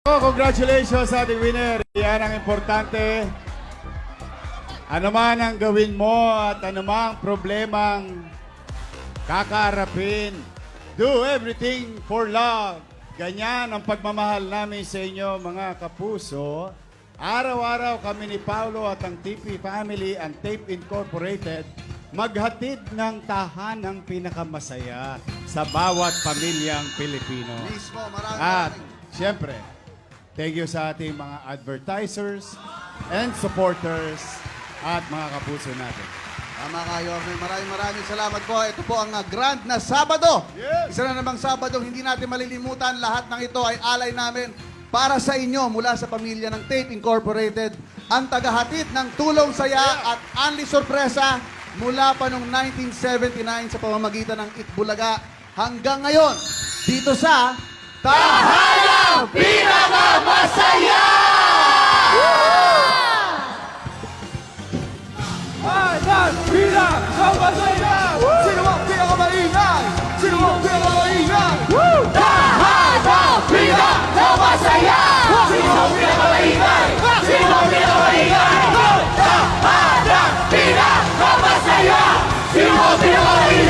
Congratulations sa ating winner. Yan ang importante. Ano man ang gawin mo at ano mang problemang kakaharapin, do everything for love. Ganyan ang pagmamahal namin sa inyo, mga kapuso. Araw-araw kami ni Paulo at ang TP Family and Tape Incorporated maghatid ng tahanang pinakamasaya sa bawat pamilyang Pilipino. Mismo, At maraming. siyempre, thank you sa ating mga advertisers and supporters at mga kapuso natin. Tama kayo. Maraming salamat po. Ito po ang grand na Sabado. Yes! Isa na namang Sabado, hindi natin malilimutan. Lahat ng ito ay alay namin para sa inyo mula sa pamilya ng Tape Incorporated. Ang tagahatid ng tulong saya at Anli Sorpresa mula pa noong 1979 sa pamamagitan ng Itbulaga hanggang ngayon dito sa Tahanang Pinakamasaya! Tahanang Pinakamasaya! Sino ang pinakamaingay? Sino ang pinakamaingay? Tahanang Pinakamasaya! Sino ang pinakamaingay? Sino ang pinakamaingay? Tahanang Pinakamasaya! Sino ang pinakamaingay?